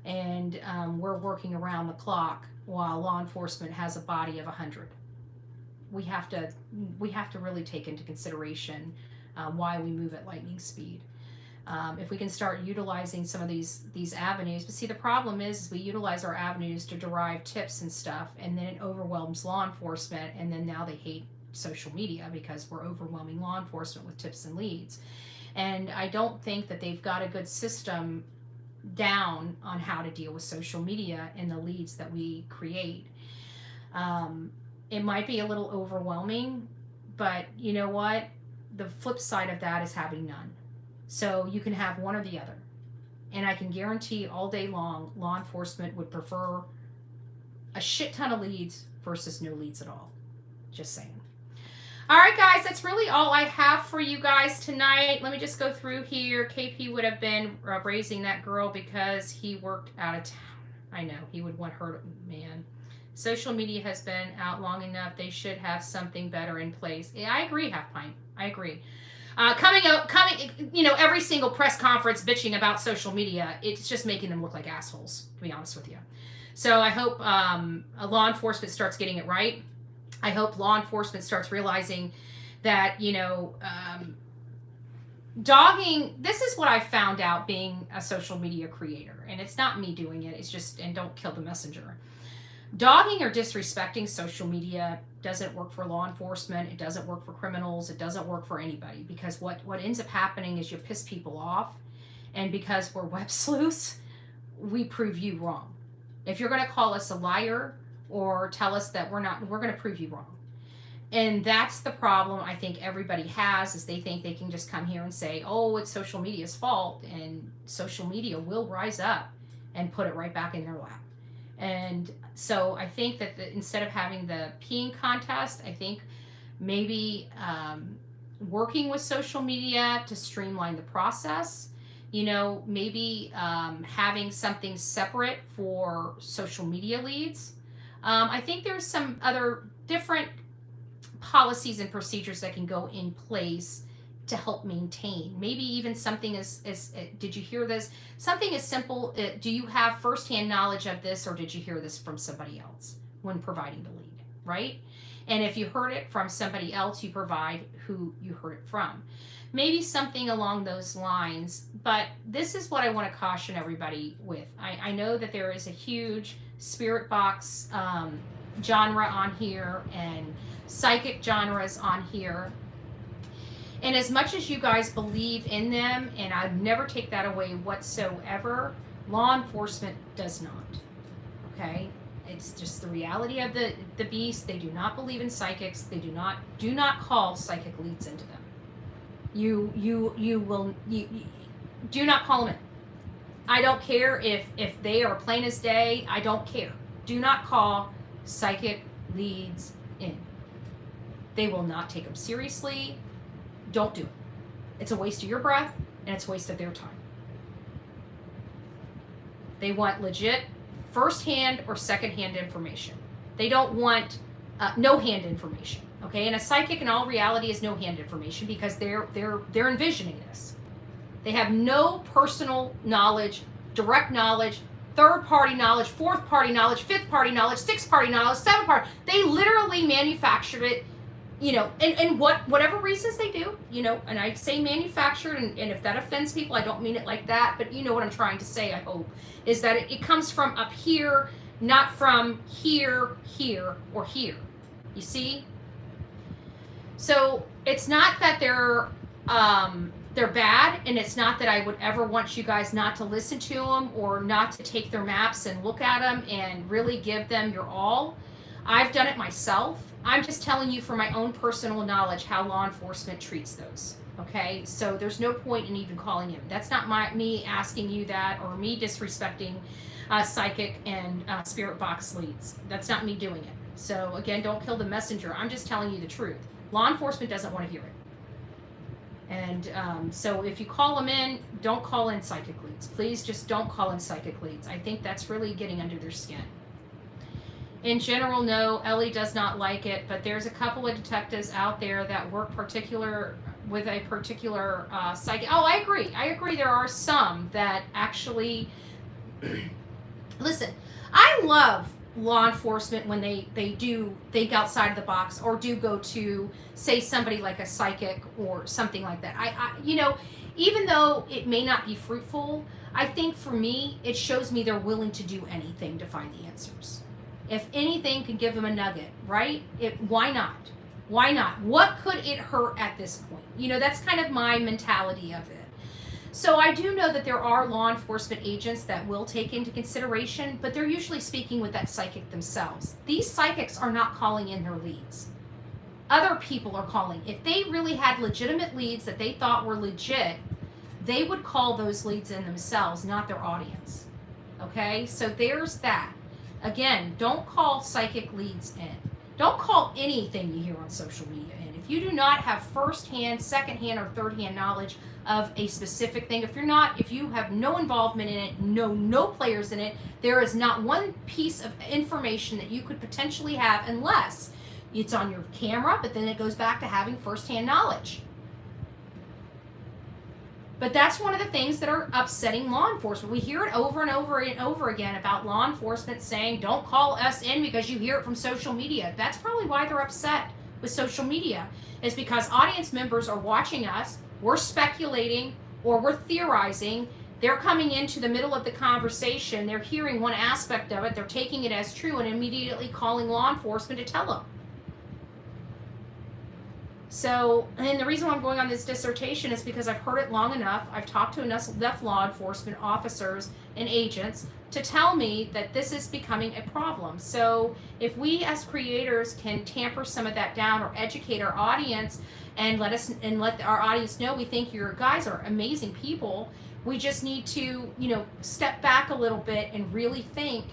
and we're working around the clock while law enforcement has a body of 100. We have to really take into consideration why we move at lightning speed. If we can start utilizing some of these avenues, but see, the problem is we utilize our avenues to derive tips and stuff, and then it overwhelms law enforcement, and then now they hate social media because we're overwhelming law enforcement with tips and leads. And I don't think that they've got a good system down on how to deal with social media and the leads that we create. It might be a little overwhelming, but you know what? The flip side of that is having none. So you can have one or the other. And I can guarantee all day long, law enforcement would prefer a shit ton of leads versus no leads at all. Just saying. All right, guys, that's really all I have for you guys tonight. Let me just go through here. KP would have been raising that girl because he worked out of town. I know, he would want her to, man. Social media has been out long enough. They should have something better in place. Yeah, I agree, Half Pint. I agree. Coming, every single press conference bitching about social media, it's just making them look like assholes, to be honest with you. So I hope law enforcement starts getting it right. I hope law enforcement starts realizing that, dogging, this is what I found out being a social media creator. And it's not me doing it. It's just, and don't kill the messenger. Dogging or disrespecting social media doesn't work for law enforcement. It doesn't work for criminals. It doesn't work for anybody, because what ends up happening is you piss people off, and because we're web sleuths, we prove you wrong. If you're going to call us a liar or tell us that we're going to prove you wrong. And that's the problem I think everybody has, is they think they can just come here and say, oh, it's social media's fault, and social media will rise up and put it right back in their lap. And so I think that instead of having the peeing contest, I think maybe working with social media to streamline the process, maybe having something separate for social media leads. I think there's some other different policies and procedures that can go in place to help maintain. Maybe even something as did you hear this? Something as simple, do you have firsthand knowledge of this, or did you hear this from somebody else when providing the lead, right? And if you heard it from somebody else, you provide who you heard it from. Maybe something along those lines, but this is what I want to caution everybody with. I know that there is a huge spirit box genre on here and psychic genres on here. And as much as you guys believe in them, and I'd never take that away whatsoever, law enforcement does not. Okay? It's just the reality of the beast. They do not believe in psychics. They do not call psychic leads into them. You do not call them in. I don't care if they are plain as day. I don't care. Do not call psychic leads in. They will not take them seriously. Don't do it. It's a waste of your breath, and it's a waste of their time. They want legit first-hand or second-hand information. They don't want no-hand information. Okay, and a psychic in all reality is no-hand information, because they're envisioning this. They have no personal knowledge, direct knowledge, third-party knowledge, fourth-party knowledge, fifth-party knowledge, sixth-party knowledge, seventh-party. They literally manufactured it you know, and whatever reasons they do, you know, and I say manufactured, and if that offends people, I don't mean it like that, but you know what I'm trying to say, I hope, is that it comes from up here, not from here, here, or here. You see? So it's not that they're bad, and it's not that I would ever want you guys not to listen to them or not to take their maps and look at them and really give them your all. I've done it myself. I'm just telling you from my own personal knowledge how law enforcement treats those. Okay, so there's no point in even calling him. That's not me asking you that, or me disrespecting psychic and spirit box leads. That's not me doing it. So again, don't kill the messenger. I'm just telling you the truth. Law enforcement doesn't want to hear it. And so if you call them in, don't call in psychic leads. Please just don't call in psychic leads. I think that's really getting under their skin. In general, no, Ellie does not like it, but there's a couple of detectives out there that work with a particular psychic. Oh, I agree. There are some that actually, listen, I love law enforcement when they do think outside of the box, or do go to, say, somebody like a psychic or something like that. I you know, even though it may not be fruitful, I think for me, it shows me they're willing to do anything to find the answers. If anything could give them a nugget, right? Why not? Why not? What could it hurt at this point? You know, that's kind of my mentality of it. So I do know that there are law enforcement agents that will take into consideration, but they're usually speaking with that psychic themselves. These psychics are not calling in their leads. Other people are calling. If they really had legitimate leads that they thought were legit, they would call those leads in themselves, not their audience. Okay? So there's that. Again, don't call psychic leads in. Don't call anything you hear on social media in. If you do not have first-hand, second-hand, or third-hand knowledge of a specific thing, if you have no involvement in it, no players in it, there is not one piece of information that you could potentially have unless it's on your camera, but then it goes back to having first-hand knowledge. But that's one of the things that are upsetting law enforcement. We hear it over and over and over again about law enforcement saying, don't call us in because you hear it from social media. That's probably why they're upset with social media, is because audience members are watching us, we're speculating, or we're theorizing. They're coming into the middle of the conversation, they're hearing one aspect of it, they're taking it as true, and immediately calling law enforcement to tell them. So, and the reason why I'm going on this dissertation is because I've heard it long enough. I've talked to enough law enforcement officers and agents to tell me that this is becoming a problem. So if we as creators can tamper some of that down, or educate our audience and let our audience know we think your guys are amazing people, we just need to, you know, step back a little bit and really think,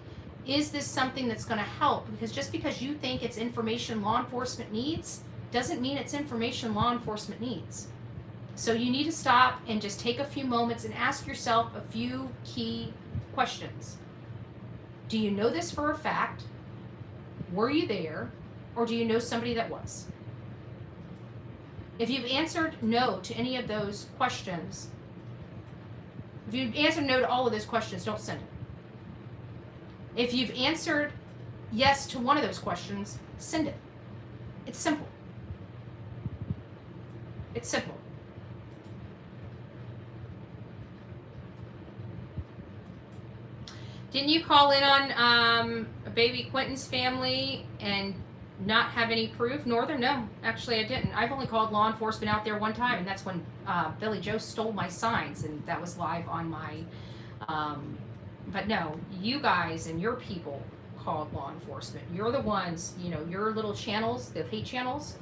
is this something that's going to help? Because just because you think it's information law enforcement needs doesn't mean it's information law enforcement needs. So you need to stop and just take a few moments and ask yourself a few key questions. Do you know this for a fact? Were you there? Or do you know somebody that was? If you've answered no to any of those questions, if you've answered no to all of those questions, don't send it. If you've answered yes to one of those questions, send it. It's simple. It's simple. Didn't you call in on baby Quentin's family and not have any proof? Northern? No, actually I didn't. I've only called law enforcement out there one time, and that's when Billy Joe stole my signs, and that was live on my, but no, you guys and your people called law enforcement. You're the ones, you know, your little channels, the hate channels,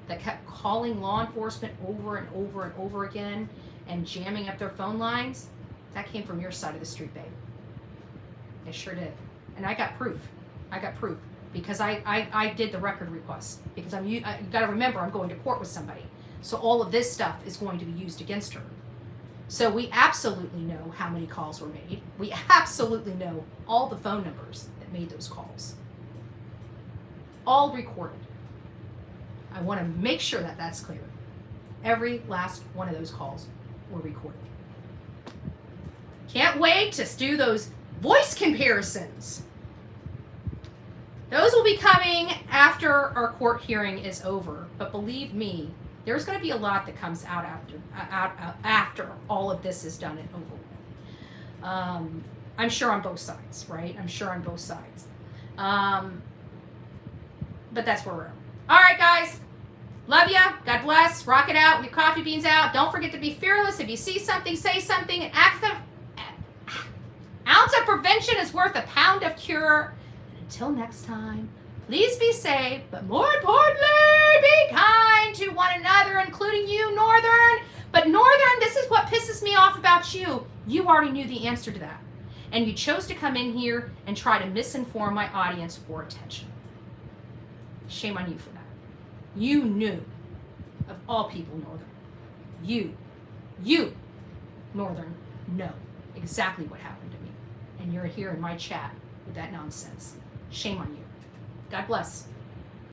that kept calling law enforcement over and over and over again and jamming up their phone lines. That came from your side of the street, babe. It sure did. And I got proof. Because I did the record request. Because you got to remember, I'm going to court with somebody. So all of this stuff is going to be used against her. So we absolutely know how many calls were made. We absolutely know all the phone numbers that made those calls. All recorded. I want to make sure that that's clear. Every last one of those calls were recorded. Can't wait to do those voice comparisons. Those will be coming after our court hearing is over. But believe me, there's going to be a lot that comes out after all of this is done and over with. I'm sure on both sides, right? I'm sure on both sides. But that's where we're at. All right, guys. Love ya. God bless. Rock it out. With your coffee beans out. Don't forget to be fearless. If you see something, say something. An ounce of prevention is worth a pound of cure. And until next time, please be safe, but more importantly, be kind to one another, including you, Northern. But Northern, this is what pisses me off about you. You already knew the answer to that. And you chose to come in here and try to misinform my audience for attention. Shame on you for that. You knew, of all people, Northern. You, Northern, know exactly what happened to me. And you're here in my chat with that nonsense. Shame on you. God bless.